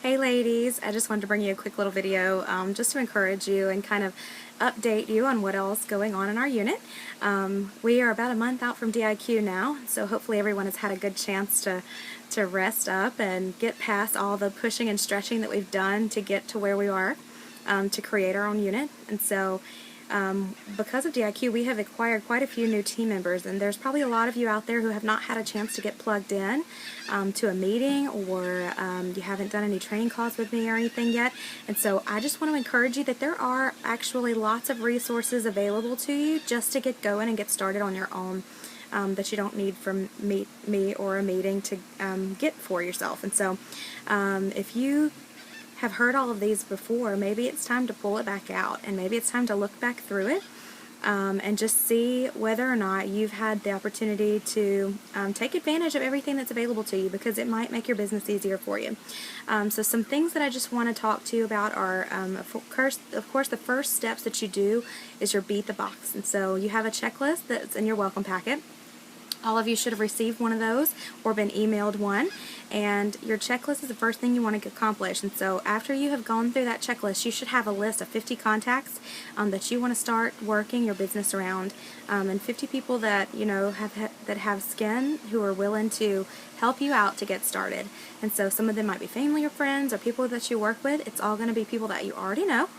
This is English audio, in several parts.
Hey ladies, I just wanted to bring you a quick little video just to encourage you and kind of update you on what else is going on in our unit. We are about a month out from DIQ now, so hopefully everyone has had a good chance to rest up and get past all the pushing and stretching that we've done to get to where we are to create our own unit. And so because of DIQ, we have acquired quite a few new team members, and there's probably a lot of you out there who have not had a chance to get plugged in to a meeting, or you haven't done any training calls with me or anything yet. And so I just want to encourage you that there are actually lots of resources available to you just to get going and get started on your own, that you don't need from me or a meeting to get for yourself. And so if you have heard all of these before, maybe it's time to pull it back out, and maybe it's time to look back through it and just see whether or not you've had the opportunity to take advantage of everything that's available to you, because it might make your business easier for you. So some things that I just want to talk to you about are, of course, the first steps that you do is your Beat the Box. And so you have a checklist that's in your welcome packet. All of you should have received one of those or been emailed one, and your checklist is the first thing you want to accomplish. And so after you have gone through that checklist, you should have a list of 50 contacts that you want to start working your business around, and 50 people that that have skin who are willing to help you out to get started. And so some of them might be family or friends or people that you work with. It's all going to be people that you already know.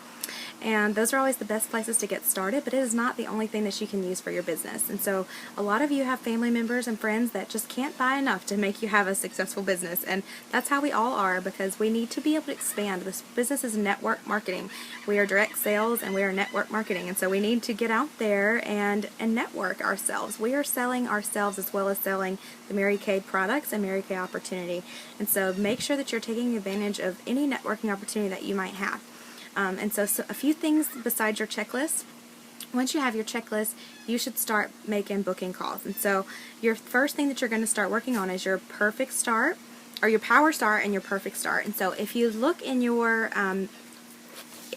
And those are always the best places to get started, but it is not the only thing that you can use for your business. And so a lot of you have family members and friends that just can't buy enough to make you have a successful business. And that's how we all are, because we need to be able to expand. This business is network marketing. We are direct sales and we are network marketing. And so we need to get out there and network ourselves. We are selling ourselves as well as selling the Mary Kay products and Mary Kay opportunity. And so make sure that you're taking advantage of any networking opportunity that you might have. And so a few things besides your checklist. Once you have your checklist, you should start making booking calls. And so your first thing that you're going to start working on is your perfect start, or your power start and your perfect start. And so if you look in your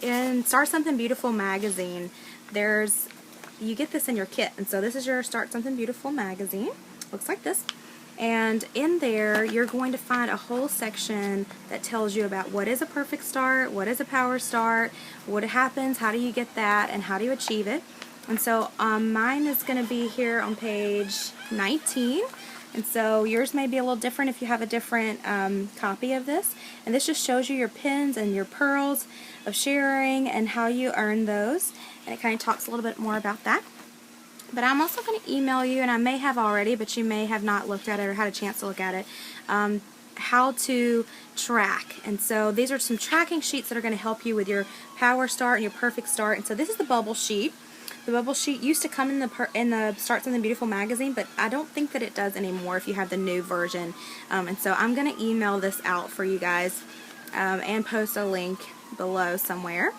in Start Something Beautiful magazine, you get this in your kit. And so this is your Start Something Beautiful magazine. Looks like this. And in there, you're going to find a whole section that tells you about what is a perfect start, what is a power start, what happens, how do you get that, and how do you achieve it. And so mine is going to be here on page 19. And so yours may be a little different if you have a different copy of this. And this just shows you your pins and your pearls of sharing and how you earn those. And it kind of talks a little bit more about that. But I'm also going to email you, and I may have already, but you may have not looked at it or had a chance to look at it, how to track. And so these are some tracking sheets that are going to help you with your power start and your perfect start. And so this is the bubble sheet. The bubble sheet used to come in the Start Something Beautiful magazine, but I don't think that it does anymore if you have the new version. And so I'm going to email this out for you guys and post a link below somewhere.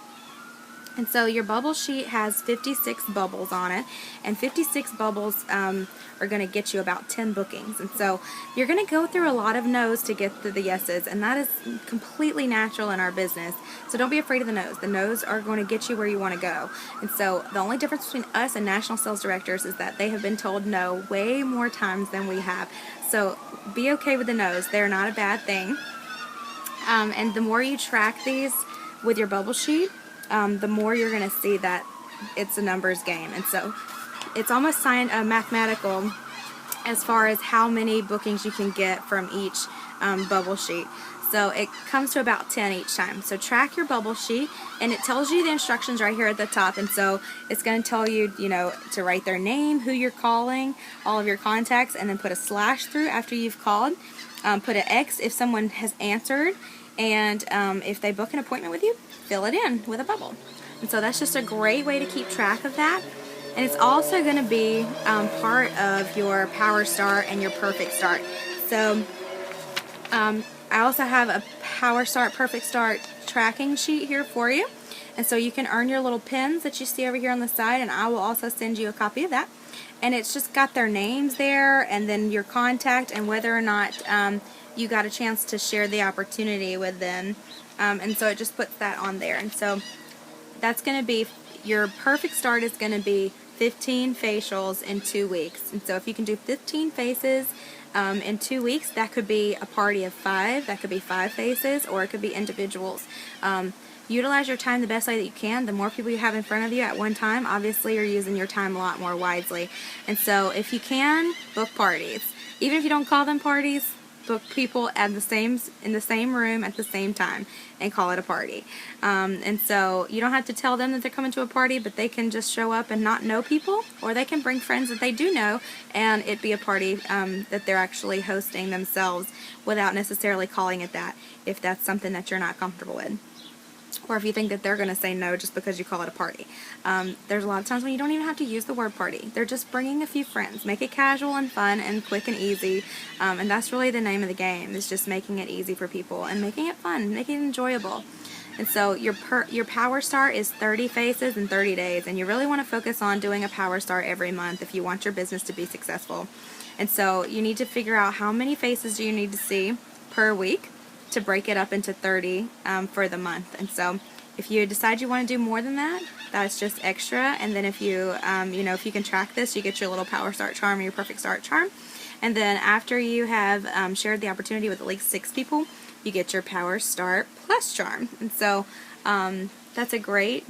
And so your bubble sheet has 56 bubbles on it, and 56 bubbles are going to get you about 10 bookings. And so you're going to go through a lot of no's to get to the yeses, and that is completely natural in our business. So don't be afraid of the no's. The no's are going to get you where you want to go. And so the only difference between us and national sales directors is that they have been told no way more times than we have. So be okay with the no's. They're not a bad thing. And the more you track these with your bubble sheet, the more you're going to see that it's a numbers game. And so it's almost mathematical as far as how many bookings you can get from each bubble sheet. So it comes to about 10 each time. So track your bubble sheet, and it tells you the instructions right here at the top. And so it's going to tell you, to write their name, who you're calling, all of your contacts, and then put a slash through after you've called. Put an X if someone has answered, and if they book an appointment with you, fill it in with a bubble. And so that's just a great way to keep track of that. And it's also going to be part of your power start and your perfect start. So I also have a power start, perfect start tracking sheet here for you. And so you can earn your little pins that you see over here on the side, and I will also send you a copy of that. And it's just got their names there, and then your contact, and whether or not you got a chance to share the opportunity with them. And so it just puts that on there. And so that's going to be, your perfect start is going to be 15 facials in 2 weeks. And so if you can do 15 faces In 2 weeks, that could be a party of 5, that could be 5 faces, or it could be individuals. Utilize your time the best way that you can. The more people you have in front of you at one time, obviously you're using your time a lot more wisely. And so if you can, book parties. Even if you don't call them parties, book people in the same room at the same time and call it a party. And so you don't have to tell them that they're coming to a party, but they can just show up and not know people, or they can bring friends that they do know, and it be a party that they're actually hosting themselves without necessarily calling it that, if that's something that you're not comfortable with. Or if you think that they're going to say no just because you call it a party. There's a lot of times when you don't even have to use the word party. They're just bringing a few friends. Make it casual and fun and quick and easy. And that's really the name of the game, is just making it easy for people and making it fun, making it enjoyable. And so your power start is 30 faces in 30 days. And you really want to focus on doing a power start every month if you want your business to be successful. And so you need to figure out how many faces do you need to see per week to break it up into 30 for the month. And so if you decide you want to do more than that, that's just extra. And then if you if you can track this, you get your little power start charm or your perfect start charm. And then after you have shared the opportunity with at least 6 people, you get your power start plus charm. And so that's a great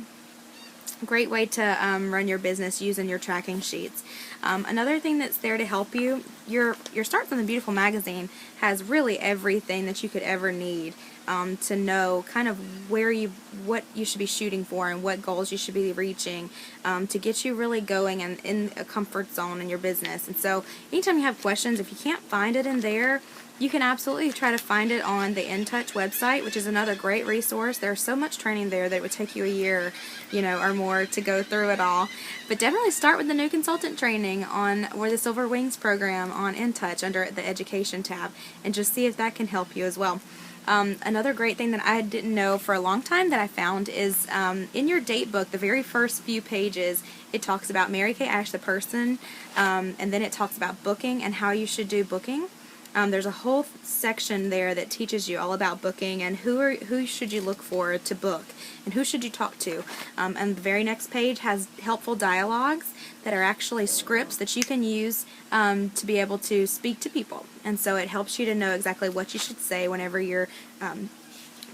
way to run your business using your tracking sheets. Another thing that's there to help you, your Start from the Beautiful magazine has really everything that you could ever need to know kind of what you should be shooting for and what goals you should be reaching to get you really going and in a comfort zone in your business. And so anytime you have questions, if you can't find it in there, you can absolutely try to find it on the InTouch website, which is another great resource. There's so much training there that it would take you a year, or more to go through it all. But definitely start with the new consultant training or the Silver Wings program on InTouch under the Education tab, and just see if that can help you as well. Another great thing that I didn't know for a long time that I found is in your date book, the very first few pages, it talks about Mary Kay Ash the person, and then it talks about booking and how you should do booking. There's a whole section there that teaches you all about booking and who should you look for to book and who should you talk to. And the very next page has helpful dialogues that are actually scripts that you can use to be able to speak to people. And so it helps you to know exactly what you should say whenever you're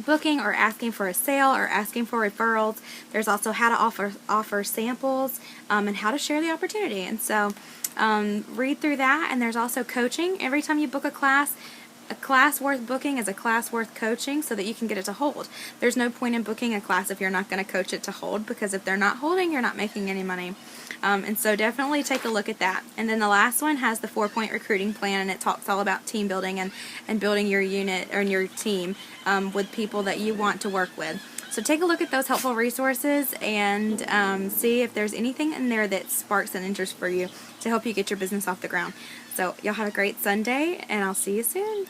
booking or asking for a sale or asking for referrals. There's also how to offer samples and how to share the opportunity. And so read through that, and there's also coaching. Every time you book a class worth booking is a class worth coaching so that you can get it to hold. There's no point in booking a class if you're not going to coach it to hold, because if they're not holding, you're not making any money. And so definitely take a look at that. And then the last one has the 4-point recruiting plan, and it talks all about team building and building your unit or your team with people that you want to work with. So take a look at those helpful resources and see if there's anything in there that sparks an interest for you to help you get your business off the ground. So y'all have a great Sunday, and I'll see you soon.